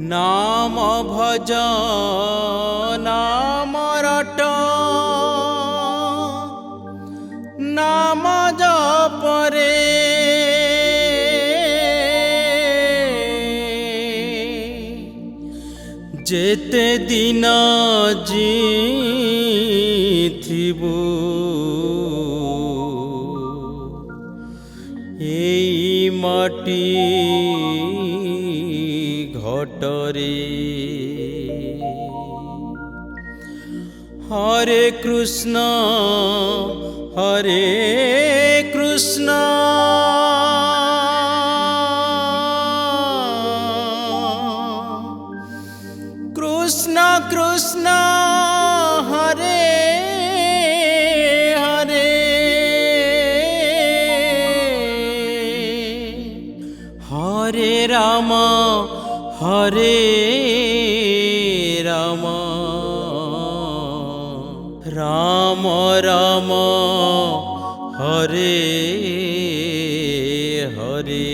नाम भज नाम रट नाम जपरे जेते दिन जीथिबु एई माटी घटरे। हरे कृष्ण कृष्ण कृष्ण हरे हरे हरे राम राम राम हरे हरे।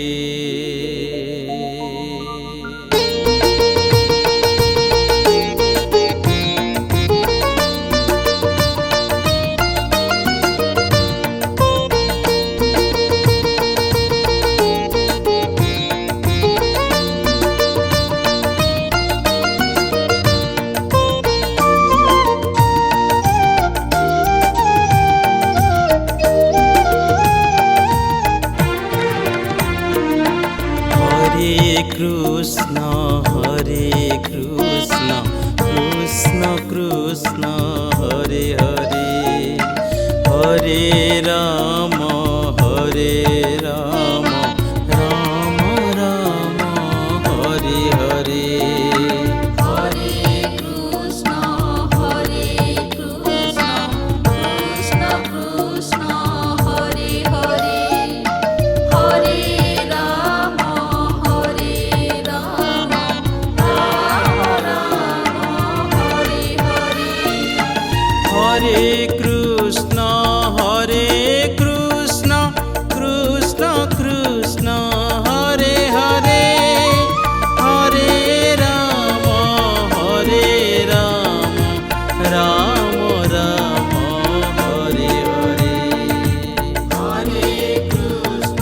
कृष्ण कृष्ण कृष्ण हरे हरे हरे राम राम राम हरे हरे। हरे कृष्ण कृष्ण कृष्ण हरे हरे हरे राम राम राम हरे हरे। हरे कृष्ण कृष्ण कृष्ण हरे हरे हरे राम कृष्ण हरे हरे हरे राम राम राम हरे हरे। हरे कृष्ण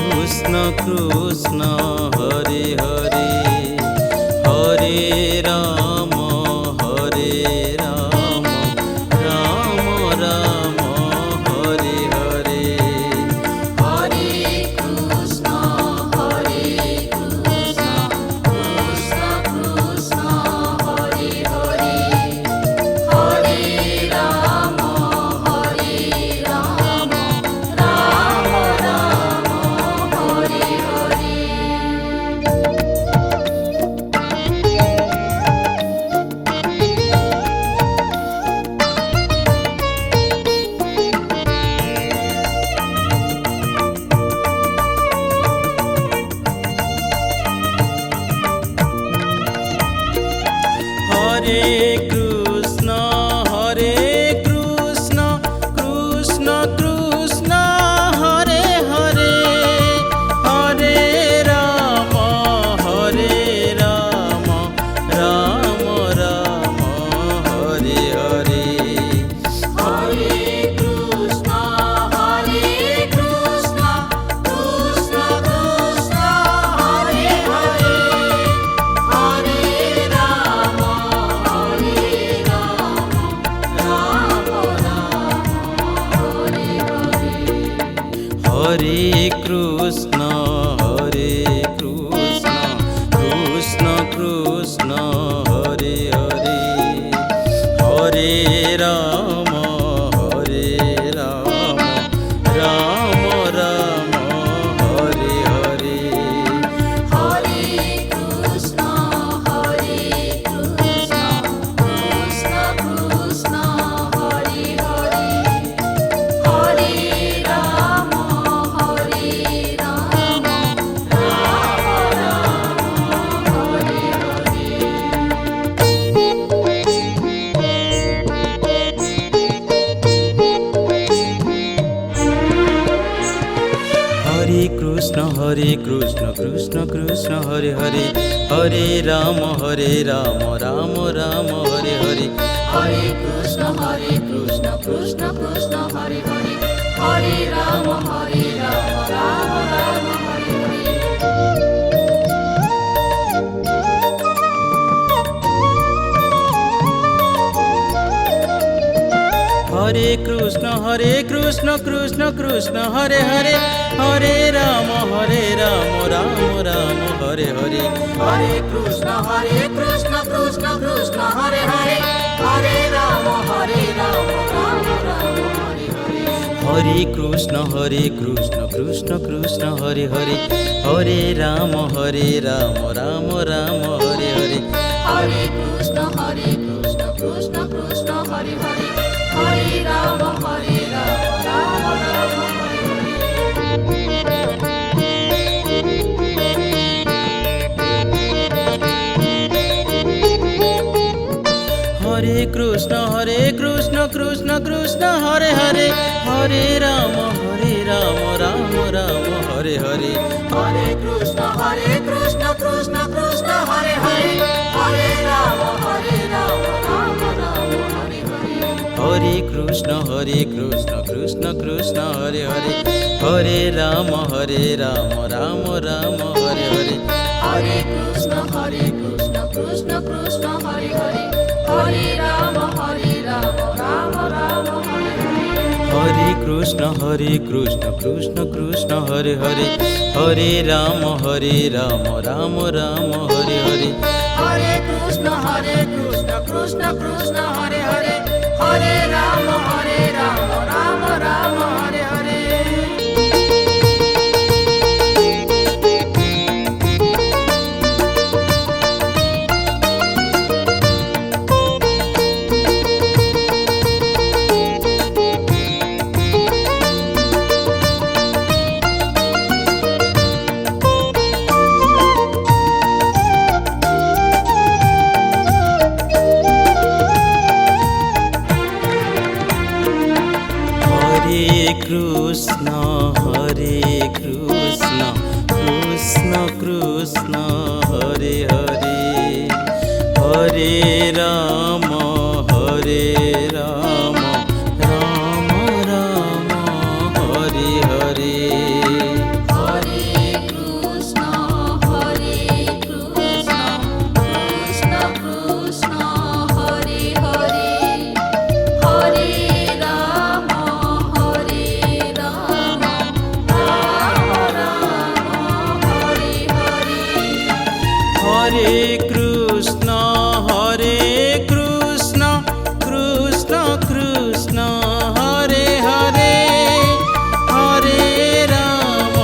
कृष्ण कृष्ण हरे हरे हरे राम राम हरे हरे। हरे कृष्ण कृष्ण कृष्ण हरे हरे हरे राम राम राम हरे हरे। हरे कृष्ण कृष्ण कृष्ण हरे हरे हरे राम हरे कृष्ण कृष्ण कृष्ण हरे हरे हरे राम राम राम हरे हरे। हरे कृष्ण कृष्ण कृष्ण हरे हरे हरे राम কৃষ্ণ কৃষ্ণ কৃষ্ণ হরে হরে, হরে রাম রাম রাম হরে হরে। হরে কৃষ্ণ কৃষ্ণ কৃষ্ণ হরে হরে, হরে রাম রাম রাম হরে হরে। হরে কৃষ্ণ কৃষ্ণ কৃষ্ণ হরে হরে, হরে রাম রাম রাম হরে হরে। হরে কৃষ্ণ কৃষ্ণ কৃষ্ণ হরে হরে, হরে রাম রাম রাম হরে হরে। হরে কৃষ্ণ কৃষ্ণ কৃষ্ণ হরে হরে, হরে রাম রাম রাম হরে হরে। হরে কৃষ্ণ কৃষ্ণ কৃষ্ণ হরে হরে, হরে রাম রাম রাম হরে হরে। হরে কৃষ্ণ কৃষ্ণ কৃষ্ণ হরে হরে, হরে রাম রাম রাম হরে হরে। হরে কৃষ্ণ কৃষ্ণ কৃষ্ণ হরে হরে, হরে রাম রাম রাম হরে হরে। হরে কৃষ্ণ কৃষ্ণ কৃষ্ণ হরে হরে, হরে রাম রাম রাম হরে হরে। হরে কৃষ্ণ কৃষ্ণ কৃষ্ণ হরে হরে, হরে রাম রাম রাম হরে হরে। হরে কৃষ্ণ কৃষ্ণ কৃষ্ণ হরে হরে, হরে রাম রাম রাম হরে হরে। হরে কৃষ্ণ কৃষ্ণ কৃষ্ণ হরে হরে, হরে রাম রাম রাম হরে হরে। কৃষ্ণ কৃষ্ণ কৃষ্ণ হরে হরে, হরে রাম রাম রাম হরে হরে। হরে কৃষ্ণ কৃষ্ণ কৃষ্ণ হরে হরে, হরে রাম রাম রাম হরে হরে। হরে কৃষ্ণ কৃষ্ণ কৃষ্ণ কৃষ্ণ হরে হরে, হরে রাম রাম রাম হরে হরে। হরে কৃষ্ণ কৃষ্ণ কৃষ্ণ কৃষ্ণ হরে হরে, হরে রাম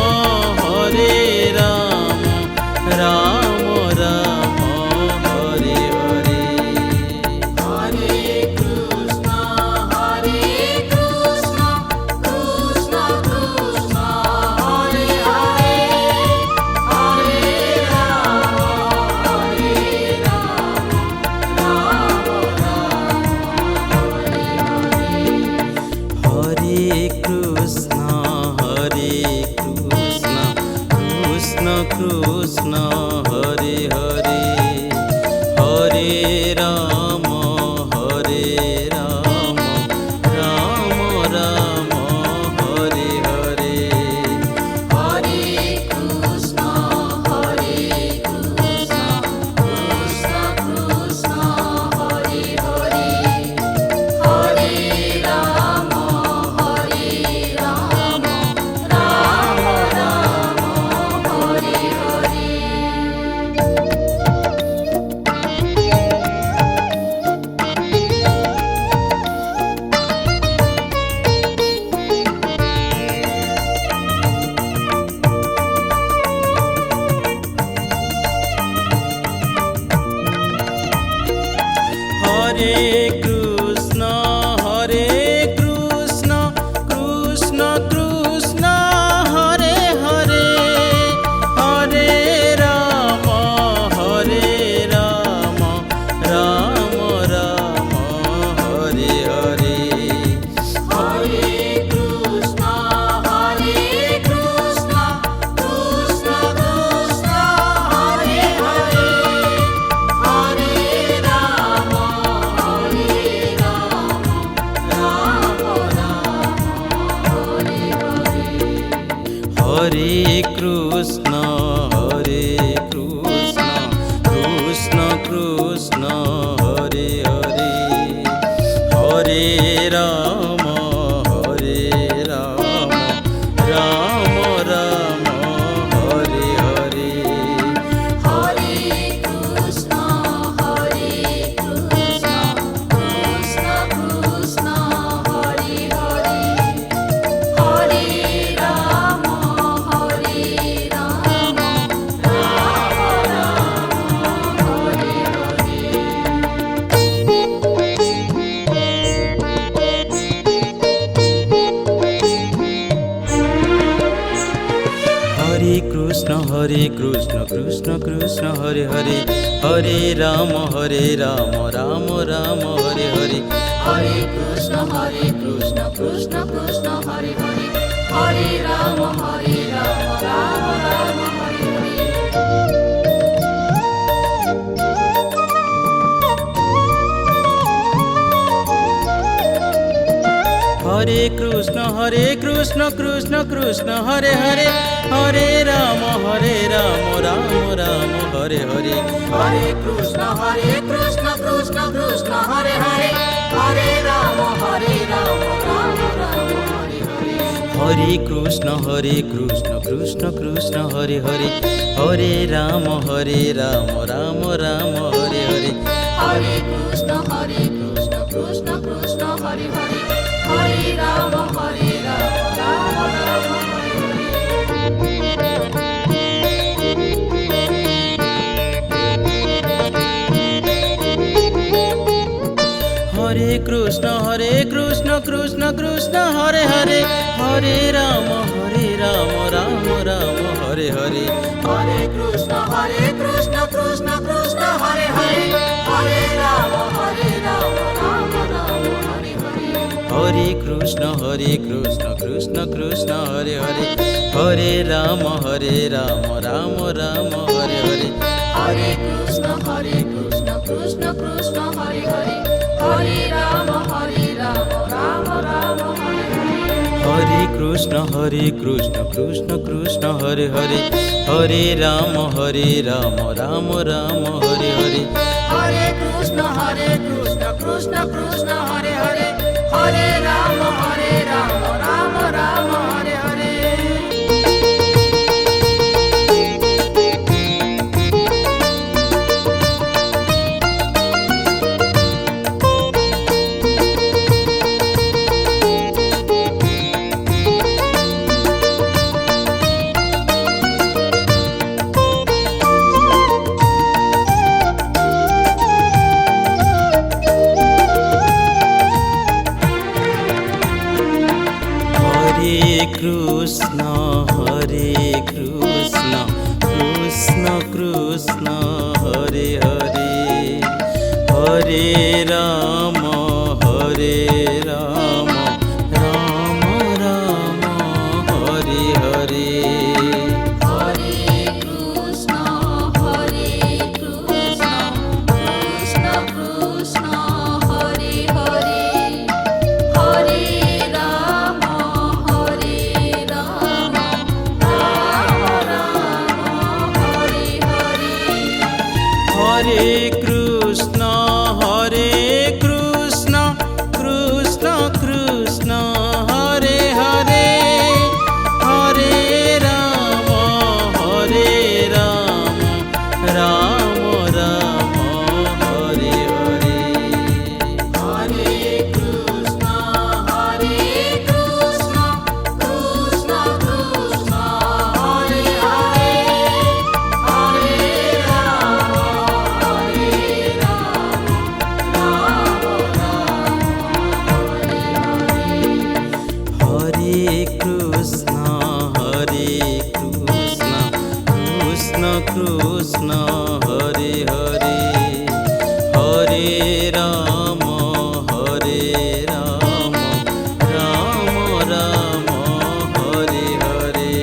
কৃষ্ণ হরে হরে, হরে রাম রাম রাম হরে হরে। হরে কৃষ্ণ কৃষ্ণ কৃষ্ণ হরে হরে, হরে রাম রাম রাম হরে হরে। হরে কৃষ্ণ কৃষ্ণ কৃষ্ণ হরে হরে হরে রাম রাম রাম হরে হরে হরে কৃষ্ণ কৃষ্ণ কৃষ্ণ হরে হরে হরে রাম রাম রাম হরে হরে। হরে কৃষ্ণ কৃষ্ণ কৃষ্ণ হরে হরে হরে রাম রাম রাম হরে হরে হরে কৃষ্ণ কৃষ্ণ কৃষ্ণ হরে হরে হরে রাম রাম রাম হরে হরে। হরে কৃষ্ণ কৃষ্ণ কৃষ্ণ হরে হরে হরে রাম রাম রাম হরে হরে হরে কৃষ্ণ কৃষ্ণ কৃষ্ণ হরে হরে হরে রাম রাম রাম হরে হরে। হরে কৃষ্ণ কৃষ্ণ কৃষ্ণ হরে হরে হরে রাম রাম রাম হরে হরে হরে কৃষ্ণ কৃষ্ণ কৃষ্ণ হরে হরে হরে রাম রাম রাম হরে হরে। হরে কৃষ্ণ কৃষ্ণ কৃষ্ণ হরে হরে হরে রাম রাম রাম হরে হরে হরে কৃষ্ণ কৃষ্ণ কৃষ্ণ হরে হরে হরে রাম রাম রাম হরে হরে। হরে কৃষ্ণ কৃষ্ণ কৃষ্ণ হরে হরে হরে রাম রাম রাম হরে হরে হরে কৃষ্ণ কৃষ্ণ কৃষ্ণ হরে হরে হরে রাম রাম রাম হরে হরে। হরে কৃষ্ণ কৃষ্ণ কৃষ্ণ হরে হরে হরে রাম রাম রাম হরে হরে হরে কৃষ্ণ কৃষ্ণ কৃষ্ণ হরে হরে হরে রাম রাম রাম হরে হরে। কৃষ্ণ কৃষ্ণ কৃষ্ণ হরে হরে হরে রাম রাম রাম রাম হরে হরে হরে কৃষ্ণ কৃষ্ণ কৃষ্ণ হরে হরে হরে রাম রাম রাম হরে হরে। হরে কৃষ্ণ কৃষ্ণ কৃষ্ণ হরে হরে হরে রাম রাম রাম হরে হরে হরে কৃষ্ণ কৃষ্ণ কৃষ্ণ হরে হরে হরে রাম রাম রাম হরে হরে। হরে কৃষ্ণ কৃষ্ণ কৃষ্ণ হরে হরে হরে রাম রাম রাম হরে হরে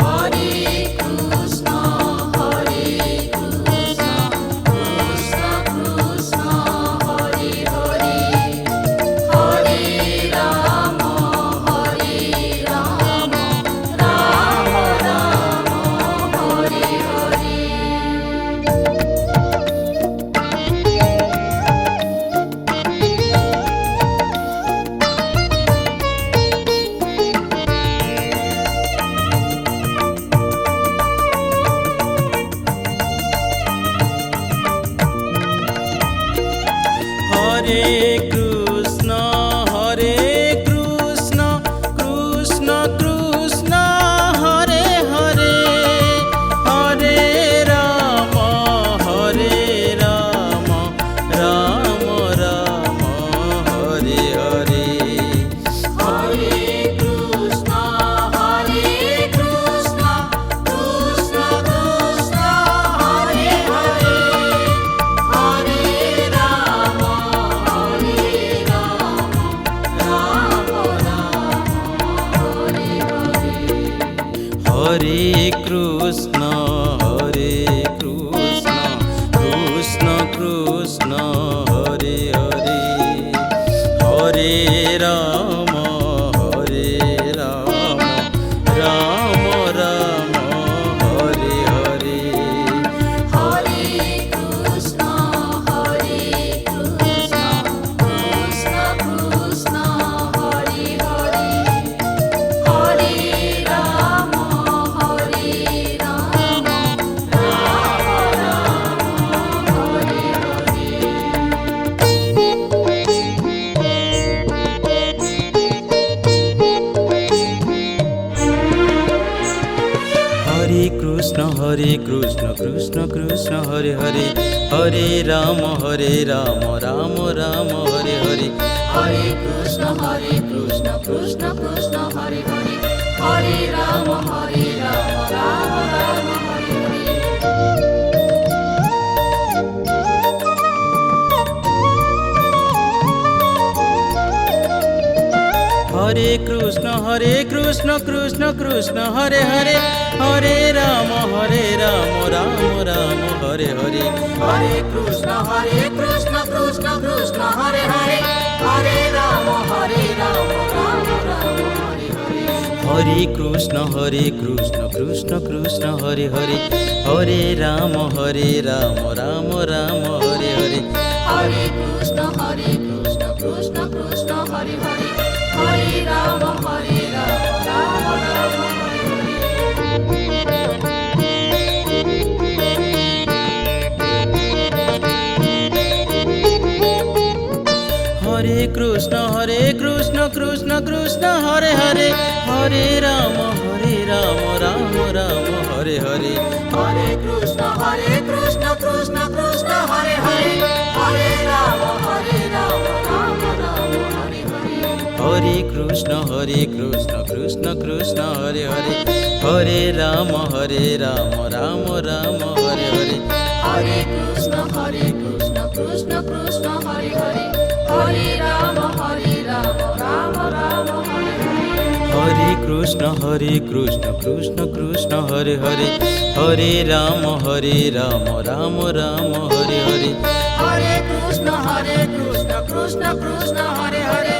হরে কৃষ্ণ কৃষ্ণ কৃষ্ণ হরে হরে হরে রাম রাম রাম হরে কৃষ্ণ কৃষ্ণ কৃষ্ণ হরে হরে হরে রাম রাম রাম হরে হরে হরে কৃষ্ণ কৃষ্ণ কৃষ্ণ হরে হরে হরে রাম রাম রাম হরে হরে কৃষ্ণ কৃষ্ণ কৃষ্ণ হরে হরে হরে রাম রাম রাম হরে হরে হরে কৃষ্ণ কৃষ্ণ কৃষ্ণ হরে হরে হরে রাম রাম রাম হরে হরে হরে কৃষ্ণ কৃষ্ণ কৃষ্ণ হরে হরে হরে রাম রাম রাম হরে হরে হরে কৃষ্ণ কৃষ্ণ কৃষ্ণ হরে হরে হরে রাম রাম রাম হরে হরে হরে কৃষ্ণ কৃষ্ণ কৃষ্ণ হরে হরে হরে রাম রাম রাম হরে হরে হরে কৃষ্ণ কৃষ্ণ কৃষ্ণ হরে হরে হরে রাম রাম রাম হরে হরে হরে কৃষ্ণ কৃষ্ণ কৃষ্ণ হরে হরে হরে রাম রাম রাম হরে হরে হরে কৃষ্ণ কৃষ্ণ কৃষ্ণ হরে হরে হরে রাম রাম রাম হরে হরে হরে কৃষ্ণ কৃষ্ণ কৃষ্ণ হরে হরে হরে রাম রাম রাম হরে হরে হরে কৃষ্ণ কৃষ্ণ কৃষ্ণ হরে হরে হরে রাম রাম রাম হরে হরে হরে কৃষ্ণ কৃষ্ণ কৃষ্ণ হরে হরে হরে রাম রাম রাম হরে হরে হরে কৃষ্ণ কৃষ্ণ কৃষ্ণ হরে হরে